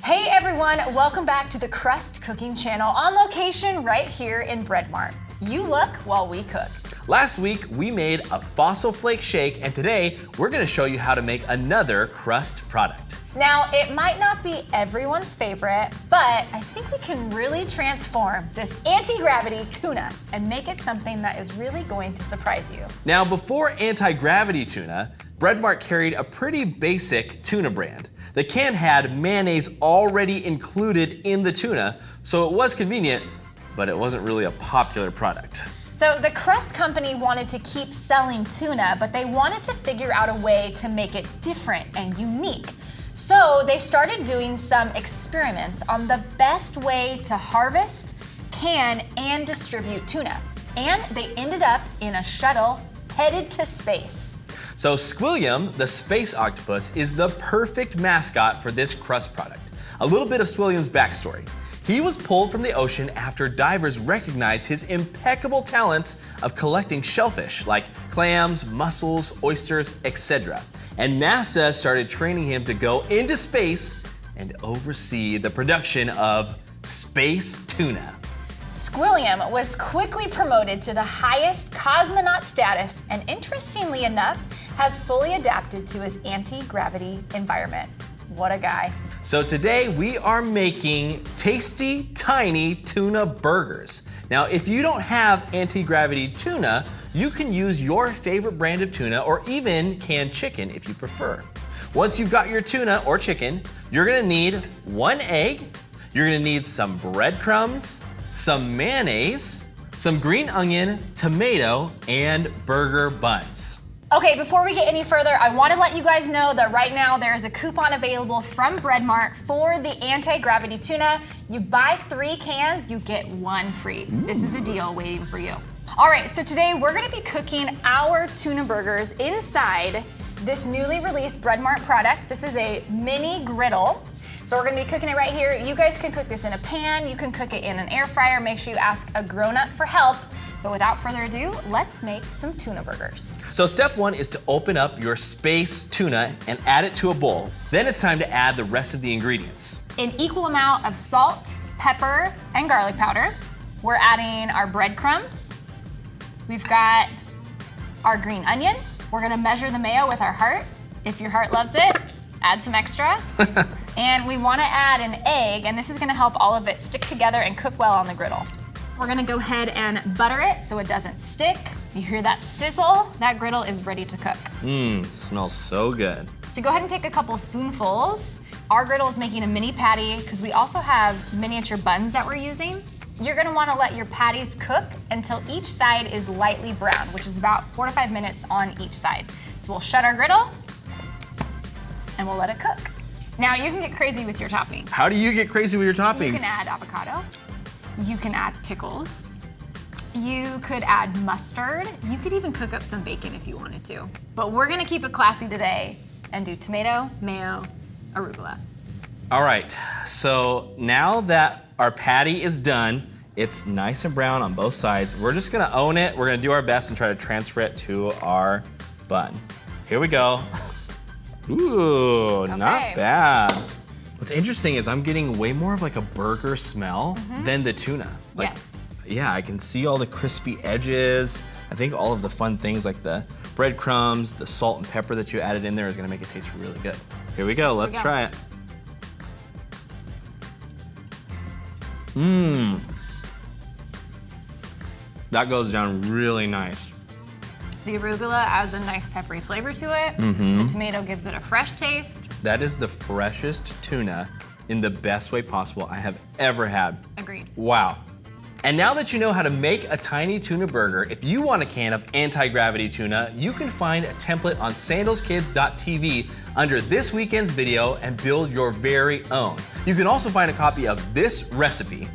Hey everyone, welcome back to the Crust Cooking Channel on location right here in Bread Mart. You look while we cook. Last week, we made a fossil flake shake, and today, we're gonna show you how to make another crust product. Now, it might not be everyone's favorite, but I think we can really transform this anti-gravity tuna and make it something that is really going to surprise you. Now, before anti-gravity tuna, Bread Mart carried a pretty basic tuna brand. The can had mayonnaise already included in the tuna, so it was convenient, but it wasn't really a popular product. So the Crust Company wanted to keep selling tuna, but they wanted to figure out a way to make it different and unique. So they started doing some experiments on the best way to harvest, can, and distribute tuna. And they ended up in a shuttle headed to space. So Squilliam, the space octopus, is the perfect mascot for this crust product. A little bit of Squilliam's backstory. He was pulled from the ocean after divers recognized his impeccable talents of collecting shellfish like clams, mussels, oysters, etc. And NASA started training him to go into space and oversee the production of space tuna. Squilliam was quickly promoted to the highest cosmonaut status and, interestingly enough, has fully adapted to his anti-gravity environment. What a guy. So today we are making tasty, tiny tuna burgers. Now, if you don't have anti-gravity tuna, you can use your favorite brand of tuna or even canned chicken if you prefer. Once you've got your tuna or chicken, you're gonna need 1 egg, you're gonna need some breadcrumbs, some mayonnaise, some green onion, tomato, and burger buns. Okay, before we get any further, I want to let you guys know that right now there is a coupon available from Bread Mart for the anti-gravity tuna. You buy 3 cans, you get 1 free. This is a deal waiting for you. All right, so today we're gonna be cooking our tuna burgers inside this newly released Bread Mart product. This is a mini griddle. So we're gonna be cooking it right here. You guys can cook this in a pan, you can cook it in an air fryer. Make sure you ask a grown-up for help. But without further ado, let's make some tuna burgers. So step 1 is to open up your space tuna and add it to a bowl. Then it's time to add the rest of the ingredients. An equal amount of salt, pepper, and garlic powder. We're adding our breadcrumbs. We've got our green onion. We're gonna measure the mayo with our heart. If your heart loves it, add some extra. And we wanna add an egg, and this is gonna help all of it stick together and cook well on the griddle. We're gonna go ahead and butter it so it doesn't stick. You hear that sizzle? That griddle is ready to cook. Smells so good. So go ahead and take a couple spoonfuls. Our griddle is making a mini patty because we also have miniature buns that we're using. You're gonna wanna let your patties cook until each side is lightly brown, which is about 4 to 5 minutes on each side. So we'll shut our griddle and we'll let it cook. Now you can get crazy with your toppings. How do you get crazy with your toppings? You can add avocado. You can add pickles. You could add mustard. You could even cook up some bacon if you wanted to. But we're gonna keep it classy today and do tomato, mayo, arugula. All right, so now that our patty is done, it's nice and brown on both sides. We're just gonna own it. We're gonna do our best and try to transfer it to our bun. Here we go. Ooh, okay. Not bad. What's interesting is I'm getting way more of like a burger smell than the tuna. Like, Yes. Yeah, I can see all the crispy edges. I think all of the fun things like the breadcrumbs, the salt and pepper that you added in there is gonna make it taste really good. Here we go, let's try it. That goes down really nice. The arugula adds a nice peppery flavor to it. The tomato gives it a fresh taste. That is the freshest tuna in the best way possible I have ever had. Agreed. Wow. And now that you know how to make a tiny tuna burger, if you want a can of anti-gravity tuna, you can find a template on sandalskids.tv under this weekend's video and build your very own. You can also find a copy of this recipe.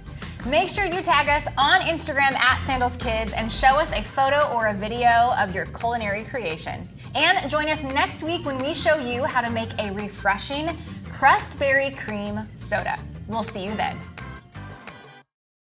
Make sure you tag us on Instagram at SandalsKids and show us a photo or a video of your culinary creation. And join us next week when we show you how to make a refreshing crust berry cream soda. We'll see you then.